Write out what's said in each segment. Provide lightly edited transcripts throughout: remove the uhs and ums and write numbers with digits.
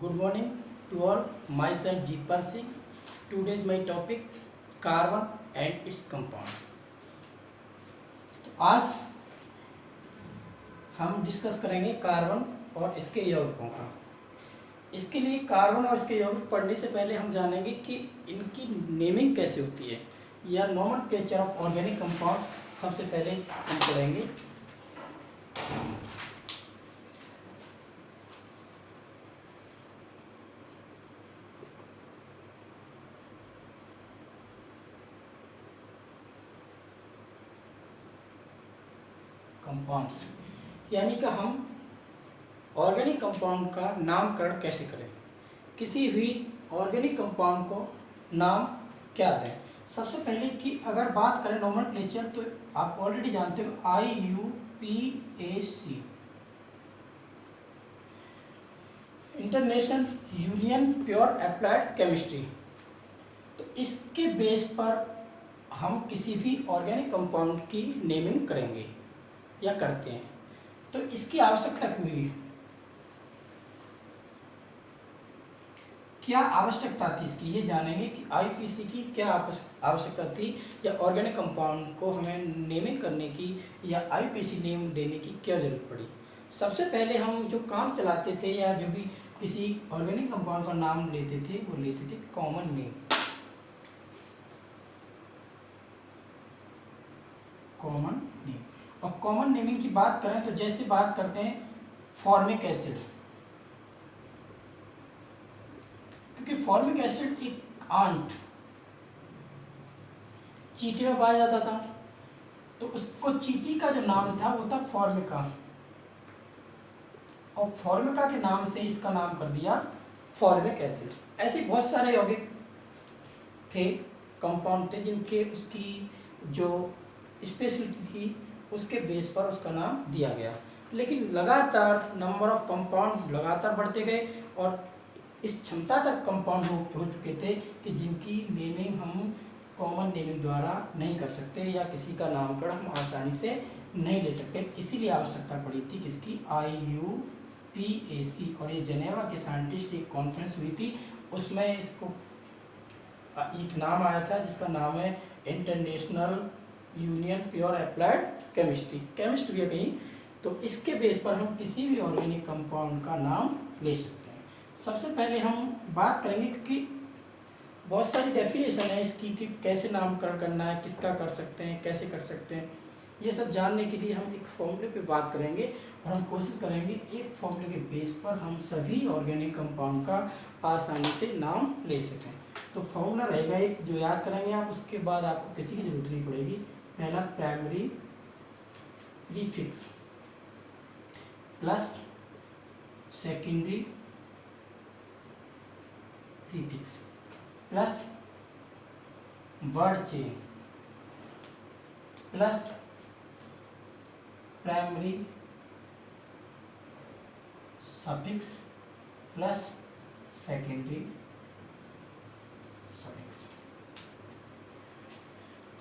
Good morning to all. Myself Jeetpal Singh. Today is my topic carbon and its compound. तो आज हम discuss करेंगे carbon और इसके यौगिकों का। इसके लिए कार्बन और इसके यौगिक पढ़ने से पहले हम जानेंगे कि इनकी नेमिंग कैसे होती है या नोमेनक्लेचर ऑफ ऑर्गेनिक कंपाउंड सबसे पहले हम पढ़ेंगे। कंपाउंड्स यानी कि हम ऑर्गेनिक कंपाउंड का नामकरण कैसे करें, किसी भी ऑर्गेनिक कंपाउंड को नाम क्या दें। सबसे पहले कि अगर बात करें नोमेनक्लेचर तो आप ऑलरेडी जानते हो IUPAC international union pure applied chemistry. तो इसके बेस पर हम किसी भी ऑर्गेनिक कंपाउंड की नेमिंग करेंगे या करते हैं। तो इसकी आवश्यकता क्यों हुई, क्या आवश्यकता थी इसकी, ये जानेंगे कि आईपीसी की क्या आवश्यकता थी या ऑर्गेनिक कंपाउंड को हमें नेमिंग करने की या आईपीसी नेम देने की क्या जरूरत पड़ी। सबसे पहले हम जो काम चलाते थे या जो भी किसी ऑर्गेनिक कंपाउंड का नाम लेते थे वो लेते थे कॉमन नेम। कॉमन नेम और कॉमन नेमिंग की बात करें तो जैसे बात करते हैं फॉर्मिक एसिड, क्योंकि फॉर्मिक एसिड एक आंट चींटी में पाया जाता था, तो उसको चींटी का जो नाम था वो था फॉर्मिका, और फॉर्मिका के नाम से इसका नाम कर दिया फॉर्मिक एसिड। ऐसे बहुत सारे यौगिक थे, कंपाउंड थे जिनके उसकी जो स्पेशलिटी थी उसके बेस पर उसका नाम दिया गया। लेकिन लगातार नंबर ऑफ कंपाउंड लगातार बढ़ते गए और इस क्षमता तक कंपाउंड हो चुके थे कि जिनकी नेमिंग हम कॉमन नेमिंग द्वारा नहीं कर सकते या किसी का नामकरण हम आसानी से नहीं ले सकते। इसीलिए आवश्यकता पड़ी थी किसकी, IUPAC। और ये जेनेवा के साइंटिस्ट एक कॉन्फ्रेंस हुई थी, उसमें इसको एक नाम आया था जिसका नाम है international union pure applied chemistry, chemist भी है कहीं। तो इसके बेस पर हम किसी भी ऑर्गेनिक कंपाउंड का नाम ले सकते हैं। सबसे पहले हम बात करेंगे क्योंकि बहुत सारी डेफिनेशन है इसकी कि कैसे नामकरण करना है, किसका कर सकते हैं, कैसे कर सकते हैं। ये सब जानने के लिए हम एक फॉर्मूले पे बात करेंगे और हम कोशिश करेंगे एक फॉर्मूले के बेस पर हम सभी ऑर्गेनिक कंपाउंड का आसानी से नाम ले सकें। तो फॉर्मूला रहेगा एक जो याद करेंगे आप, उसके बाद आपको किसी की जरूरत नहीं पड़ेगी। पहला primary prefix plus secondary prefix plus word chain plus primary suffix plus secondary suffix.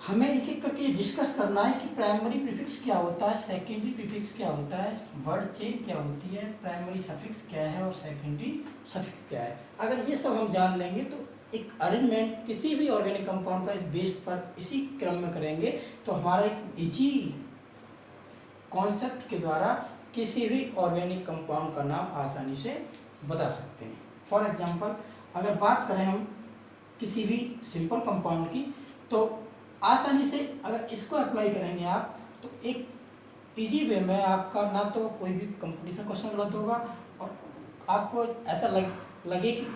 हमें एक एक करके डिस्कस करना है कि प्राइमरी प्रीफिक्स क्या होता है, सेकेंडरी प्रीफिक्स क्या होता है, वर्ड चेन क्या होती है, प्राइमरी सफिक्स क्या है और सेकेंडरी सफिक्स क्या है। अगर ये सब हम जान लेंगे तो एक अरेंजमेंट किसी भी ऑर्गेनिक कंपाउंड का इस बेस पर इसी क्रम में करेंगे तो हमारा एक इजी कॉन्सेप्ट के द्वारा किसी भी ऑर्गेनिक कंपाउंड का नाम आसानी से बता सकते हैं। फॉर एग्जांपल अगर बात करें हम किसी भी सिंपल कंपाउंड की, तो आसानी से अगर इसको अप्लाई करेंगे आप तो एक इजी वे में आपका ना तो कोई भी कंपटीशन क्वेश्चन गलत होगा और आपको ऐसा लगे कि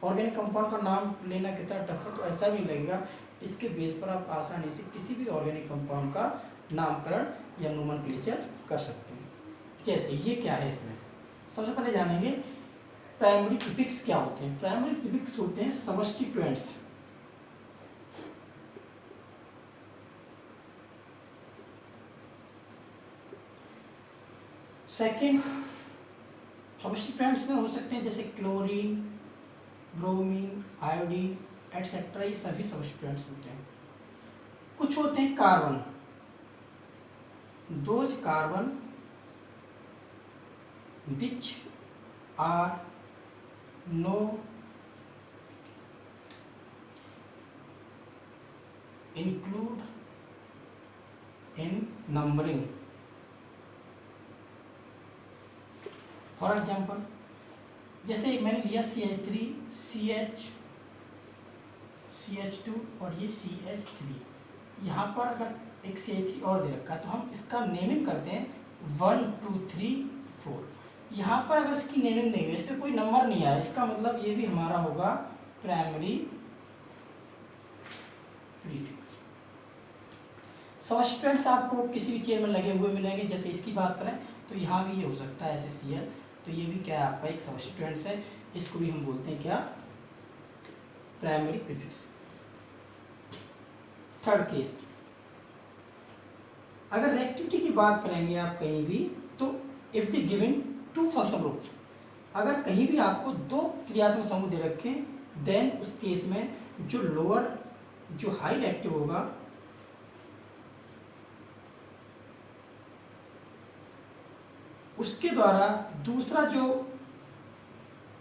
ऑर्गेनिक कंपाउंड का नाम लेना कितना टफ है, तो ऐसा भी लगेगा। इसके बेस पर आप आसानी से किसी भी ऑर्गेनिक कंपाउंड का नामकरण या नोमेनक्लेचर कर सकते हैं। जैसे ये क्या है, इसमें सबसे पहले जानेंगे प्राइमरी प्रीफिक्स क्या होते हैं। प्राइमरी प्रीफिक्स होते हैं सबस्टिट्यूएंट्स। सेकेंड सब्स्टिट्यूएंट्स में हो सकते हैं जैसे क्लोरीन, ब्रोमीन, आयोडीन एटसेट्रा, ये सभी सब्स्टिट्यूएंट्स होते हैं। कुछ होते हैं carbon, those carbon which are no include in numbering. For example जैसे मैंने लिया CH3 CH2 और ये CH3, यहाँ पर अगर एक CH3 और दे रखा है तो हम इसका नेमिंग करते हैं 1 2 3 4। यहाँ पर अगर इसकी नेमिंग नहीं हुई, इस पर कोई नंबर नहीं आया, इसका मतलब ये भी हमारा होगा प्राइमरी प्रीफिक्स। सब्स्टिट्यूएंट्स आपको किसी भी चेयर में लगे हुए मिलेंगे, जैसे इसकी बात करें तो यहाँ भी ये हो सकता है SaCl, तो ये भी क्या है आपका एक सब्स्टिट्यूएंट्स है, इसको भी हम बोलते हैं क्या, प्राइमरी प्रीफिक्स। थर्ड केस, अगर रिएक्टिविटी की बात करेंगे आप कहीं भी, तो if the given to function group, अगर कहीं भी आपको दो क्रियात्मक समूह दे रखे, देन उस केस में जो लोअर जो हाई रिएक्टिव होगा उसके द्वारा दूसरा जो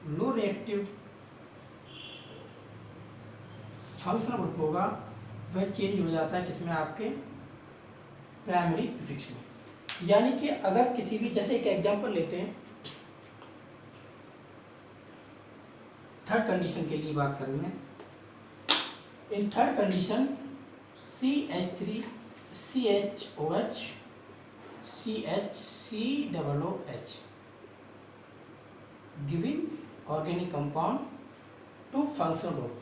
लो रिएक्टिव फंक्शनल ग्रुप होगा वह चेंज हो जाता है किसमें, आपके प्राइमरी प्रीफिक्स में। यानी कि अगर किसी भी, जैसे एक एग्जांपल लेते हैं, थर्ड कंडीशन के लिए बात करेंगे। In third condition CH3 CHOH CHCOOH giving organic compound to functional group,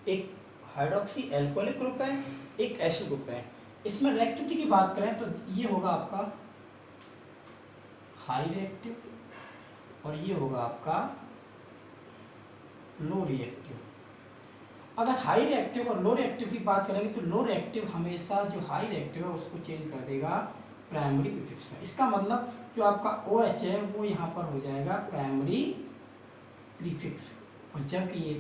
एक हाइड्रोक्सी एल्कोहलिक ग्रुप है, एक एसिड ग्रुप है। इसमें रिएक्टिविटी की बात करें तो ये होगा आपका हाई रिएक्टिव और ये होगा आपका लो रिएक्टिव। अगर हाई रिएक्टिव और लो रिएक्टिव की बात करेंगे तो लो रिएक्टिव हमेशा जो हाई रिएक्टिव है उसको चेंज कर देगा प्राइमरी प्रीफिक्स में। इसका मतलब जो आपका OH है वो यहाँ पर हो जाएगा प्राइमरी प्रीफिक्स, और जबकि ये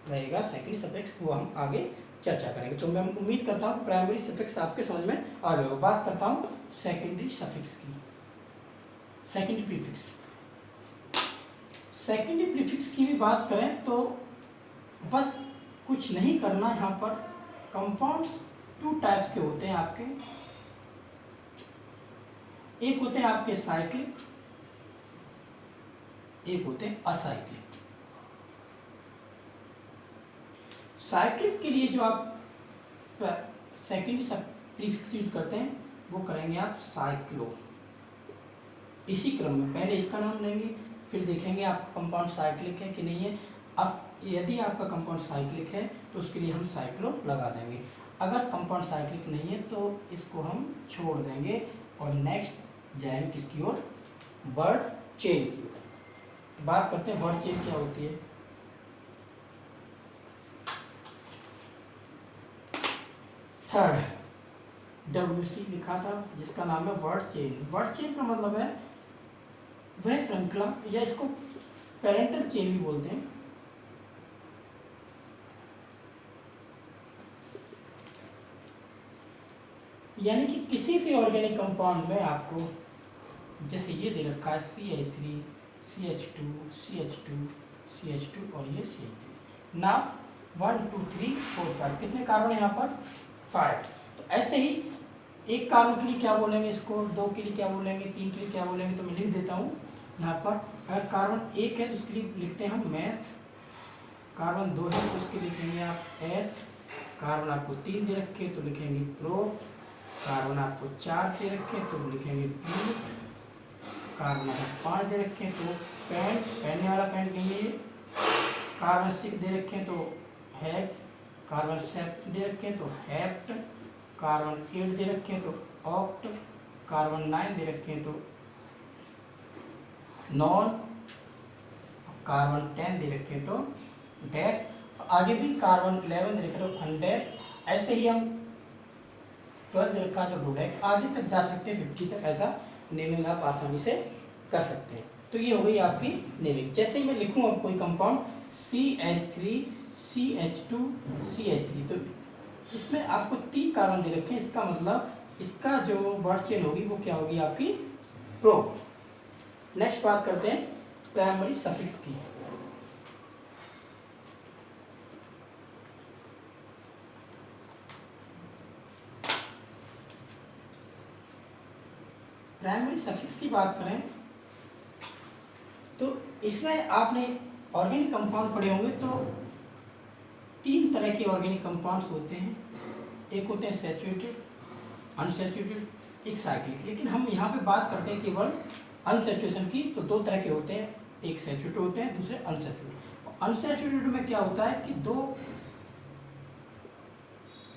रहेगा सेकेंडरी सफिक्स, वो हम आगे चर्चा करेंगे। तो मैं उम्मीद करता हूँ प्राइमरी सफिक्स आपके समझ में आ गया होगा। बात करता हूँ सेकेंडरी सफिक्स की। सेकेंडरी प्रीफिक्स, सेकेंडरी प्रीफिक्स की भी बात करें तो बस कुछ नहीं करना, यहाँ पर कंपाउंड्स टू टाइप्स के होते हैं आपके, एक होते हैं आपके साइक्लिक, एक होते हैं असाइक्लिक। साइक्लिक के लिए जो आप सेकेंडरी प्रीफिक्स यूज करते हैं वो करेंगे आप साइक्लो। इसी क्रम में पहले इसका नाम लेंगे, फिर देखेंगे आपका कंपाउंड साइक्लिक है कि नहीं है। अब यदि आपका कंपाउंड साइक्लिक है तो उसके लिए हम साइक्लो लगा देंगे, अगर कंपाउंड साइक्लिक नहीं है तो इसको हम छोड़ देंगे और नेक्स्ट जाएंगे किसकी ओर, वर्ड चेन की ओर। बात करते हैं वर्ड चेन क्या होती है। थर्ड WC लिखा था जिसका नाम है वर्ड चेन। वर्ड चेन का मतलब है वह श्रृंखला, या इसको पेरेंटल चेन भी बोलते हैं। यानी कि किसी भी ऑर्गेनिक कंपाउंड में आपको जैसे ये दे रखा है CH3 CH2 CH2 CH2 और ये CH3 ना 1 2 3 4 5 कितने कार्बन है यहाँ पर 5। तो ऐसे ही एक कार्बन के लिए क्या बोलेंगे इसको, दो के लिए क्या बोलेंगे, तीन के लिए क्या बोलेंगे, तो मैं लिख देता हूँ यहाँ पर। अगर कार्बन एक है तो उसके लिए लिखते हैं हम मैथ, कार्बन दो है तो उसके लिखेंगे आप एथ, कार्बन आपको 3 दे रखे तो लिखेंगे प्रो, कार्बन आपको 4 दे रखे तो लिखेंगे प्यू, कार्बन आपको 5 दे रखे तो पेंट, पहनने वाला पेंट नहीं है, कार्बन 6 दे रखे तो हेथ, कार्बन 7 दे रखे तो हेप्ट, कार्बन 8 दे रखे तो ऑक्ट, कार्बन 9 दे रखे तो नॉन, कार्बन 10 दे रखे तो डेक, आगे भी कार्बन 11 दे रखे तो अनडेक, ऐसे ही हम 12 दे रखा तो डोडेक, आगे तक जा सकते हैं 50 तक। ऐसा नेमिंग आप आसानी से कर सकते हैं। तो ये हो गई आपकी नेमिंग। जैसे ही मैं लिखूँ अब कोई कंपाउंड CH3 CH2 CH3, तो इसमें आपको 3 कार्बन दे रखे हैं, इसका मतलब इसका जो वर्ड चेन होगी वो क्या होगी आपकी प्रो। नेक्स्ट बात करते हैं प्राइमरी सफिक्स की। प्राइमरी सफिक्स की बात करें तो इसमें आपने ऑर्गेनिक कंपाउंड पढ़े होंगे तो 3 तरह के ऑर्गेनिक कंपाउंड्स होते हैं। एक होते हैं सैचुरेटेड, अनसैचुरेटेड, एक साइक्लिक। लेकिन हम यहाँ पे बात करते हैं केवल अनसैचुरेशन की। तो 2 तरह के होते हैं, एक सैचुरेटेड होते हैं, दूसरे अनसैचुरेटेड। अनसैचुरेटेड में क्या होता है कि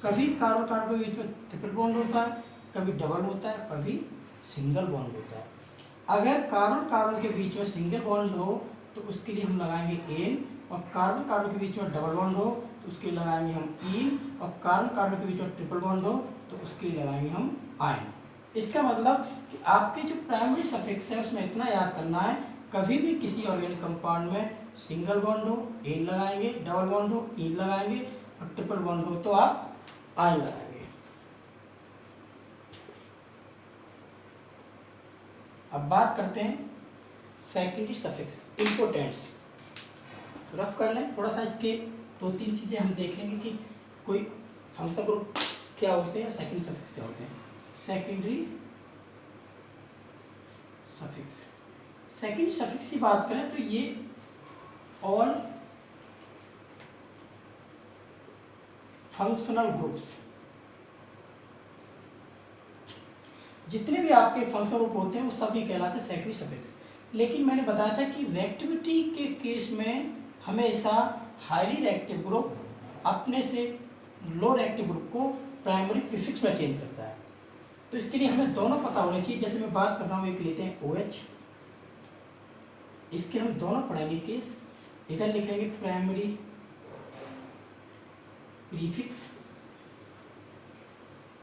कभी कार्बन कार्बन के बीच में ट्रिपल बॉन्ड होता है, कभी डबल होता है, कभी सिंगल बॉन्ड होता है। अगर कार्बन कार्बन के बीच में सिंगल बॉन्ड हो तो उसके लिए हम लगाएंगे एन, और कार्बन कार्बन के बीच में डबल बॉन्ड हो तो उसके लिए लगाएंगे हम ईन, और कार्बन कार्बन के बीच में ट्रिपल बॉन्ड हो तो उसके लिए लगाएंगे हम आयन। इसका मतलब कि आपके जो प्राइमरी सफिक्स है उसमें इतना याद करना है, कभी भी किसी ऑर्गेनिक कंपाउंड में सिंगल बॉन्ड हो एन लगाएंगे, डबल बॉन्ड हो ईन लगाएंगे, और ट्रिपल बॉन्ड हो तो आप आयन लगाएंगे। अब बात करते हैं सेकेंडरी सफिक्स इंपोर्टेंट्स। रफ कर लें थोड़ा सा, इसके 2-3 चीज़ें हम देखेंगे कि कोई फंक्शन ग्रुप क्या होते हैं, सेकेंडरी सफिक्स क्या होते हैं। सेकेंडरी सफिक्स, सेकेंडरी सफिक्स की बात करें तो ये ऑल फंक्शनल ग्रुप्स, जितने भी आपके फंक्शनल ग्रुप होते हैं वो सभी कहलाते हैं सेकेंडरी सफिक्स। लेकिन मैंने बताया था कि रिएक्टिविटी के केस में हमेशा हाईली रिएक्टिव ग्रुप अपने से लो रिएक्टिव ग्रुप को प्राइमरी प्रीफिक्स में चेंज करता है। तो इसके लिए हमें दोनों पता होने चाहिए। जैसे मैं बात कर रहा हूँ, एक लेते हैं OH, इसके हम दोनों पढ़ेंगे केस। इधर लिखेंगे प्राइमरी प्रीफिक्स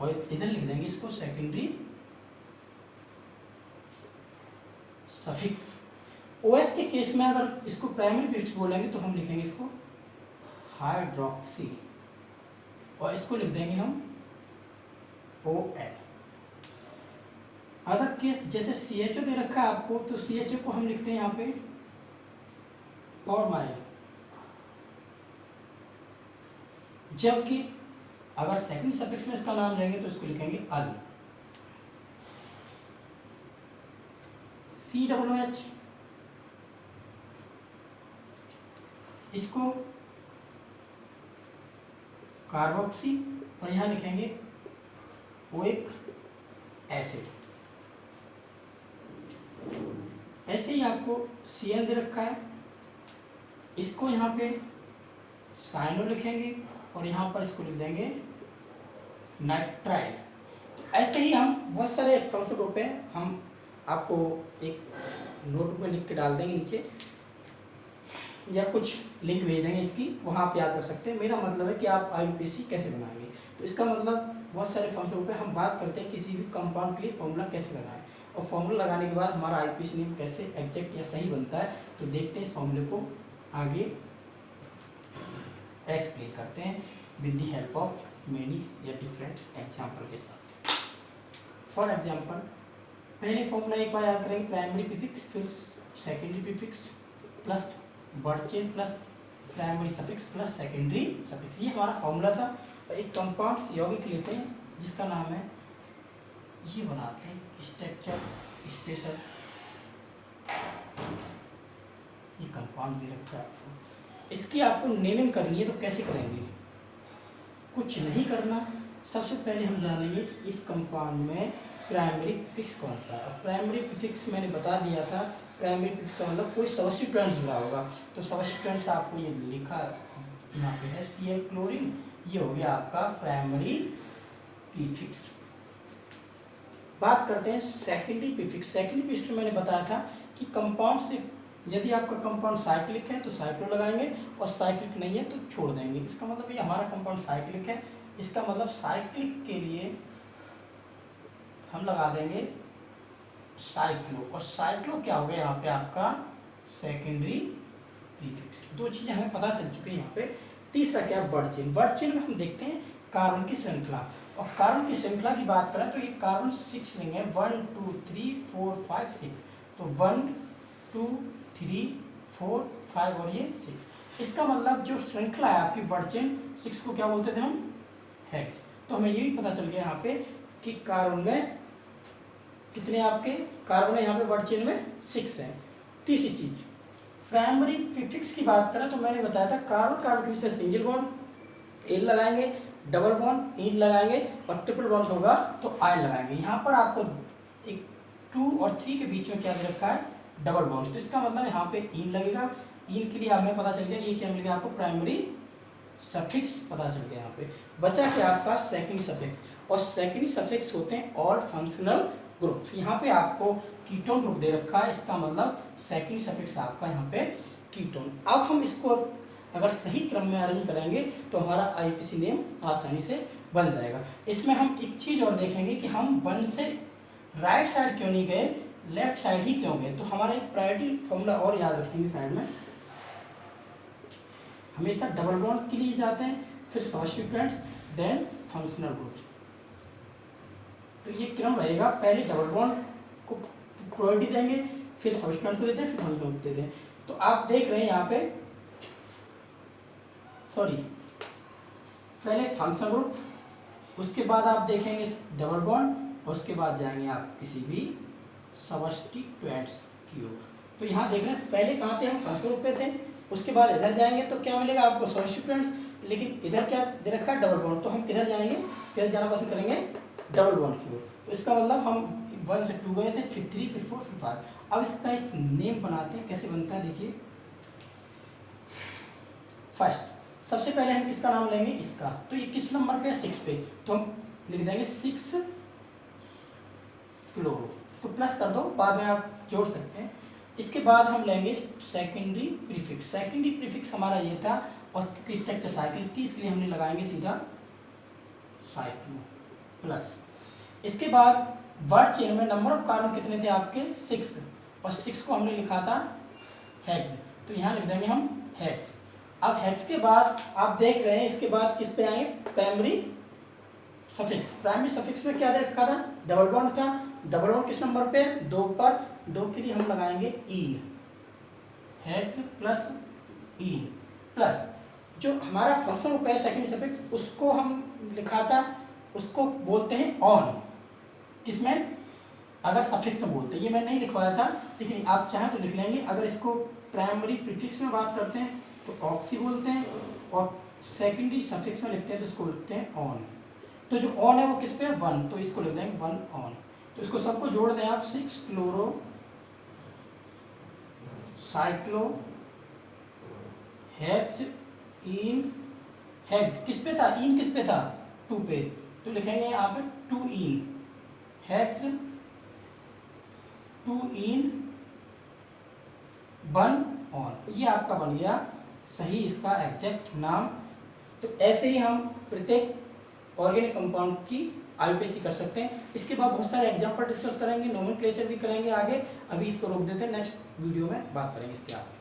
और इधर लिख देंगे इसको सेकेंडरी सफिक्स। OH के केस में अगर इसको प्राइमरी प्रीफिक्स बोलेंगे तो हम लिखेंगे इसको हाइड्रोक्सी, और इसको लिख देंगे हम OL। अदर केस जैसे CHO दे रखा है आपको, तो CHO को हम लिखते हैं यहाँ पे फॉर्माइल। जबकि अगर सेकंड सफिक्स में इसका नाम लेंगे तो इसको लिखेंगे अल। COOH, इसको कार्बोक्सी, और यहाँ लिखेंगे ओइक एसिड। ऐसे ही आपको CN दे रखा है, इसको यहाँ पे साइनो लिखेंगे और यहाँ पर इसको लिख देंगे नाइट्राइल। तो ऐसे ही हम बहुत सारे फंक्शन ग्रुप हैं, हम आपको एक नोटबुक में लिख के डाल देंगे नीचे, या कुछ लिंक भेज देंगे इसकी, वहाँ आप याद कर सकते हैं। मेरा मतलब है कि आप IUPAC कैसे बनाएंगे। तो इसका मतलब बहुत सारे फंक्शन ग्रुप हैं, हम बात करते हैं किसी भी कंपाउंड के लिए फॉर्मूला कैसे लगाएं, और फॉर्मूला लगाने के बाद हमारा IUPAC नेम कैसे एग्जैक्ट या सही बनता है। तो देखते हैं इस फॉर्मूले को आगे एक्सप्लेन करते हैं with the help of many या डिफरेंट एग्जाम्पल के साथ। फॉर एग्जाम्पल, पहले फॉर्मूला एक बार याद करेंगे, प्राइमरी प्रीफिक्स फिर secondary prefix plus word chain plus primary suffix plus secondary suffix. ये हमारा फॉर्मूला था। एक कंपाउंड यौगिक लेते हैं जिसका नाम है, ये बनाते हैं स्ट्रक्चर स्पेशल। ये कंपाउंड दे रखा है आपको, इसकी आपको नेमिंग करनी है। तो कैसे करेंगे, कुछ नहीं करना, सबसे पहले हम जानेंगे इस कंपाउंड में प्राइमरी प्रीफिक्स कौन सा है। प्राइमरी प्रीफिक्स मैंने बता दिया था, प्राइमरी प्रीफिक्स का मतलब कोई सब्स्टिट्यूएंट जुड़ा होगा। तो सब्स्टिट्यूएंट्स आपको ये लिखा यहाँ पे है Cl क्लोरीन, ये हो गया आपका प्राइमरी प्रीफिक्स। बात करते हैं सेकेंडरी प्रीफिक्स। सेकेंडरी प्रीफिक्स मैंने बताया था कि कंपाउंड से, यदि आपका कंपाउंड साइक्लिक है तो साइक्लो लगाएंगे, और साइक्लिक नहीं है तो छोड़ देंगे। इसका मतलब ये हमारा कंपाउंड साइक्लिक है, इसका मतलब साइक्लिक के लिए हम लगा देंगे साइक्लो, और साइक्लो क्या हो गया यहाँ पे आपका सेकेंडरी प्रीफिक्स। 2 चीज़ें हमें पता चल चुकी है यहाँ पे। तीसरा क्या है, वर्ड चेन। वर्ड चेन में हम देखते हैं कार्बन की श्रृंखला, और कार्बन की श्रृंखला की बात करें तो ये कार्बन 6 रिंग है, 1 2 3 4 5 6। तो 1 2 3 4 5 और ये 6। इसका मतलब जो श्रृंखला है आपकी वर्ड चेन 6 को क्या बोलते थे हम, हेक्स। तो हमें ये भी पता चल गया यहाँ पे कि कार्बन में कितने आपके कार्बन है यहाँ पे वर्ड चेन में 6 हैं। तीसरी चीज प्राइमरी प्रीफिक्स की बात करें तो मैंने बताया था कार्बन कार्बन के बीच में सिंगल बॉन्ड एल लगाएंगे, डबल बॉन्ड इन लगाएंगे और ट्रिपल बॉन्ड होगा तो आई लगाएंगे। यहाँ पर आपको एक 2 और 3 के बीच में क्या दे रखा है, डबल बॉन्ड, तो इसका मतलब यहाँ पे इन लगेगा। इन के लिए हमें पता चल गया ये क्या मिल गया आपको, प्राइमरी सफिक्स पता चल गया। यहाँ पे बचा क्या आपका सेकेंडरी सफिक्स, और सेकेंडरी सफिक्स होते हैं ऑल फंक्शनल ग्रुप्स। यहाँ पे आपको कीटोन ग्रुप दे रखा है, इसका मतलब सेकेंडरी सफिक्स आपका यहाँ पे कीटोन। अब हम इसको अगर सही क्रम में अरेंज करेंगे तो हमारा आईपीसी नेम आसानी से बन जाएगा। इसमें हम एक चीज और देखेंगे कि हम 1 से राइट साइड क्यों नहीं गए, लेफ्ट साइड ही क्यों गए। तो हमारा एक प्रायोरिटी फॉर्मूला और याद रखेंगे साइड में, हमेशा डबल बॉन्ड के लिए जाते हैं, फिर सब्स्टिट्यूएंट्स, देन फंक्शनल ग्रुप। तो ये क्रम रहेगा, पहले डबल बॉन्ड को प्रायोरिटी देंगे, फिर सब्स्टिट्यूएंट को देते हैं, फिर फंक्शनल ग्रुप देते हैं। तो आप देख रहे हैं यहाँ पे, सॉरी, पहले फंक्शनल ग्रुप, उसके बाद आप देखेंगे डबल बॉन्ड, उसके बाद जाएंगे आप किसी भी सब्स्टिट्यूएंट्स की ओर। तो यहाँ देख रहे हैं पहले कहाँ थे हम, फंक्शनल ग्रुप पे थे, उसके बाद इधर जाएंगे तो क्या मिलेगा आपको, सब्स्टिट्यूएंट्स, लेकिन इधर क्या दे रखा है, डबल बॉन्ड। तो हम किधर जाएंगे, किधर जाना पसंद करेंगे, डबल बॉन्ड की ओर। तो इसका मतलब हम 1 से 2 गए थे, फिर 3, फिर 4, फिर 5। अब इसका एक नेम बनाते हैं, कैसे बनता है देखिए। फर्स्ट सबसे पहले हम किसका नाम लेंगे, इसका। तो ये किस नंबर पे है, 6 पे, तो हम लिख देंगे 6 क्लोरो। इसको प्लस कर दो, बाद में आप जोड़ सकते हैं। इसके बाद हम लेंगे सेकेंडरी प्रीफिक्स। सेकेंडरी प्रीफिक्स हमारा ये था, और क्योंकि स्ट्रक्चर साइकिल थी इसलिए हमने लगाएंगे सीधा साइक्लो प्लस। इसके बाद वर्ड चेन में नंबर ऑफ कार्बन कितने थे आपके, 6, और 6 को हमने लिखा था हेक्स, तो यहाँ लिख देंगे हम हेक्स। अब हेक्स के बाद आप देख रहे हैं, इसके बाद किस पे आएंगे, प्राइमरी सफिक्स। प्राइमरी सफिक्स में क्या दे रखा था, डबल बॉन्ड था। डबल बॉन्ड किस नंबर पे, 2 पर, 2 के लिए हम लगाएंगे इन, हेक्स प्लस इन प्लस जो हमारा फंक्शन ग्रुप है सेकेंडरी सफिक्स, उसको हम लिखा था, उसको बोलते हैं ऑन। किसमें, अगर सफिक्स में बोलते हैं, ये मैं नहीं लिखवाया था, लेकिन आप चाहें तो लिख लेंगे। अगर इसको प्राइमरी प्रीफिक्स में बात करते हैं तो ऑक्सी बोलते हैं, और सेकेंडरी सफिक्स में लिखते हैं तो इसको लिखते हैं ऑन। तो जो ऑन है वो किस पे है, 1, तो इसको लिख देंगे 1 ऑन। तो इसको सबको जोड़ दें आप, 6 क्लोरो साइक्लो हेक्स इन हेक्स किस पे था, इन किस पे था, 2 पे, तो लिखेंगे यहाँ पे 2 इन हेक्स 2 इन 1 ऑन। ये आपका बन गया सही इसका एग्जैक्ट नाम। तो ऐसे ही हम प्रत्येक ऑर्गेनिक कंपाउंड की आईयूपीएसी कर सकते हैं। इसके बाद बहुत सारे एग्जाम्पल डिस्कस करेंगे, नोमेनक्लेचर भी करेंगे आगे। अभी इसको रोक देते हैं, नेक्स्ट वीडियो में बात करेंगे इसके आगे।